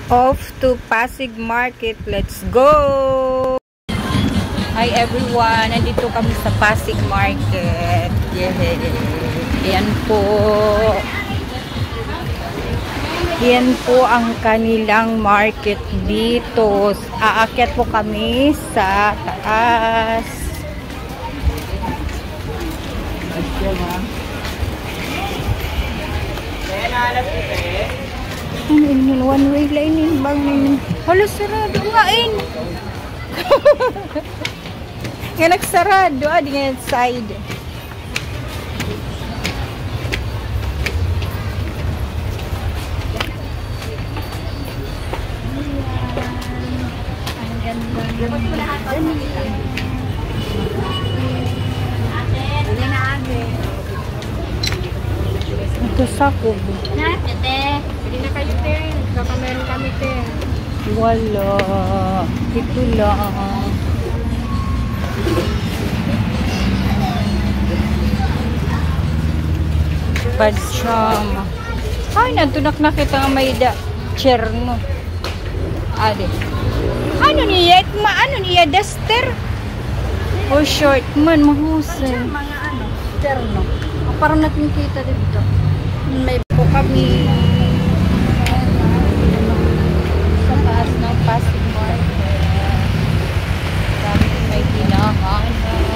Off to Pasig Market. Let's go! Hi everyone! Nandito kami sa Pasig Market. Yay! Yan po. Yan po ang kanilang market dito. Aakyat po kami sa taas. Ano yun? One way line yun bang yun? Hala, sarado nga yun. Nga nagsarado. Di nga side. Ang ganda. Dapat mo lahat. Ito sakog. Tete, hindi na kayo, te. Baka meron kami, te. Wala. Ito lang. Pajama. Ay, natunak na kita nga may cherno. Ade. Ano niya? Ano niya? Duster? O short man, mahusay. Mga ano, terno. Parang nakikita dito. May po kami sa taas ng Pasig Market. Dami may hinahanap.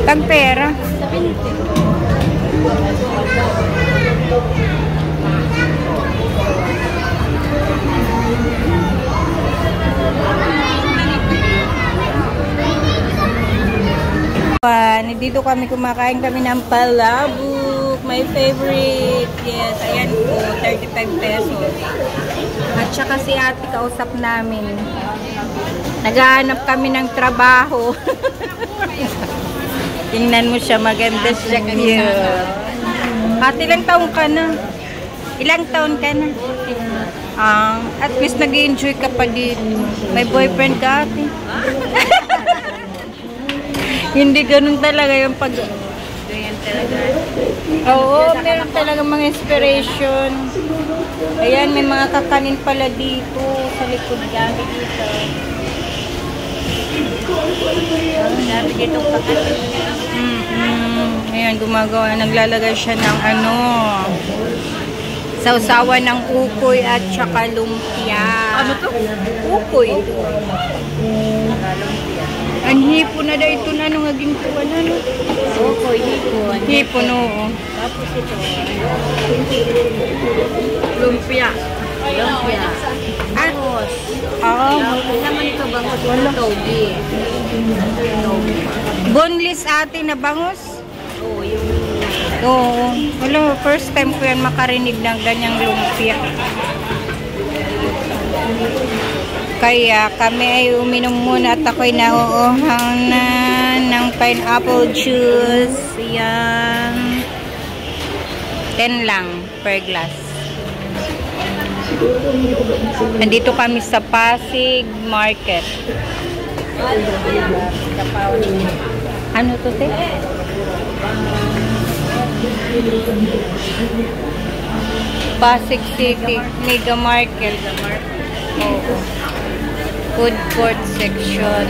Tag pera. Dito kami kumakain kami ng palabok. My favorite. Yes, ayan po. 35 pesos. At saka si ate kausap namin. Naghahanap kami ng trabaho. Tingnan mo siya, maganda siya. Ate, ilang taon ka na? Ilang taon ka na? At least nag-enjoy ka pa dito. May boyfriend ka, ate. Hindi ganun talaga yung pag... Ganyan talaga. Oo, meron talaga mga inspiration. Ayan, may mga kakanin pala dito. Sa likod yan. Dito. Dami ditong kakanin. Ayan, gumagawa. Naglalagay siya ng ano... Sausawan ng ukoy at saka lumpia. Ano to? Ukoy. Ang hipon na daw ito na nung aging tuwan na no? Ukoy, hipon. Hipon, oo. Tapos ito. Lumpia. Lumpia. Bangos. Ano naman ito bangos? Togi. Boneless ate na bangos? Oo, yung... Oo. Wala, first time ko yan makarinig ng ganyang lumpia. Kaya kami ay uminom muna at ako'y nauuhaw na ng pineapple juice. Yan. 10 lang per glass. Nandito kami sa Pasig Market. Ano to, te? Pasig City Mega Market. Oo. Food court section.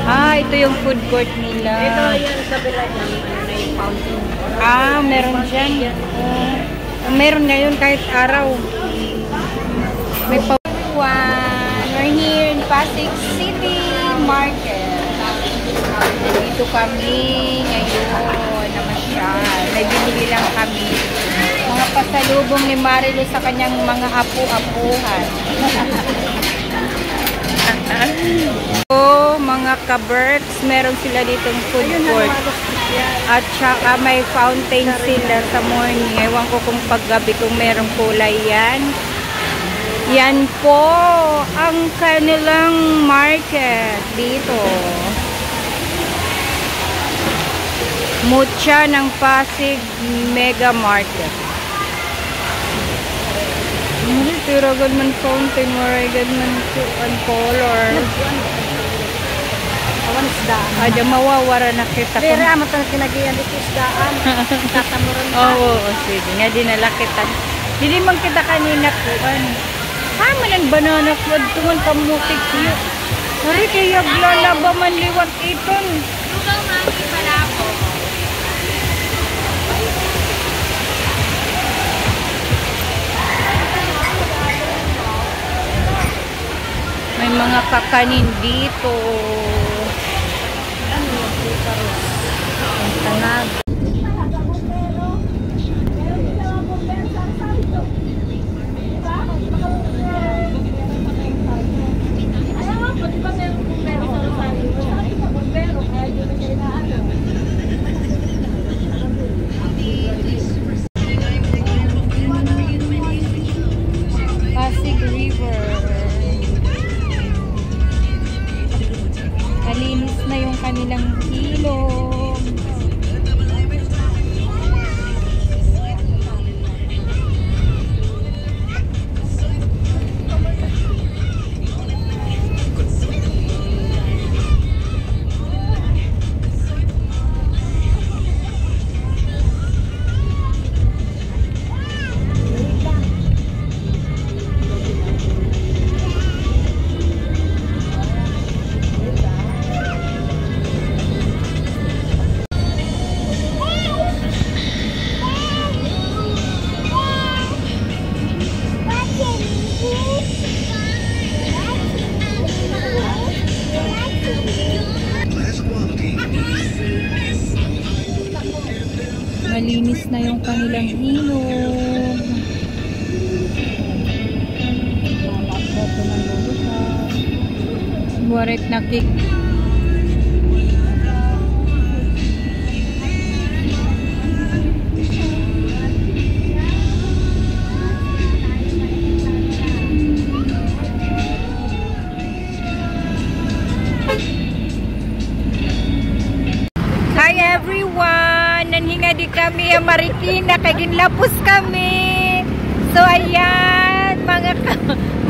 Ito yung food court nila. Ito yung kabila ng fountain. Meron dyan. Meron ngayon kahit araw. May pawan. We're here in Pasig City Market. Dito kami ngayon. May binili lang kami. Mga pasalubong ni Marilu sa kanyang mga apu-apuhan. So, mga ka-Berks, meron sila ditong food court. At saka may fountain sila sa morning. Ewan ko kung paggabi kung merong kulay yan. Yan po ang kanilang market dito. Mucha ng Pasig Mega Market. Tira good man fountain, maray good man color. Awan isdaan. Adya mawawara na kita. Pero amo talaga kinagiyan dito isdaan. Tatamuran ka. Oo, sige. Nga dinala kita. Hindi man kita kanina kuan. Man ang banana food tuman pamutik niyo. Hari kaya glalaba man liwat iton. Lugaw mami pala ako. May mga kakanin dito. Ang tanag. Pasig River. Malinis na yung kanilang ilog. Malinis na yung kanilang ilog. Buwaret na kik. Hi everyone! Nanhinga di kami ang Marikina kay ginlapos kami. So ayan,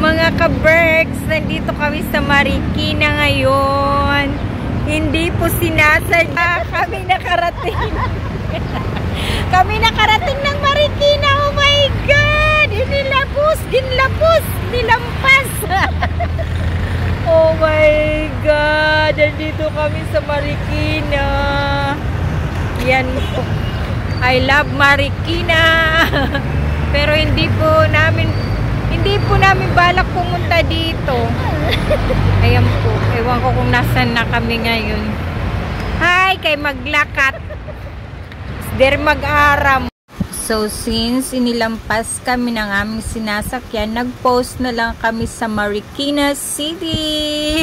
mga ka-Berks, nandito kami sa Marikina ngayon. Hindi po sinasadya kami nakarating. Kami nakarating ng Marikina. Oh my God! Ginlapos, nilampas. Oh my God! Nandito kami sa Marikina. Yan po. I love Marikina. Pero hindi po namin balak pumunta dito. Ayan po. Ewan ko kung nasan na kami ngayon. Hi! Kay maglakat. Der mag-aram. So, since inilampas kami ng aming sinasakyan, nag-post na lang kami sa Marikina City.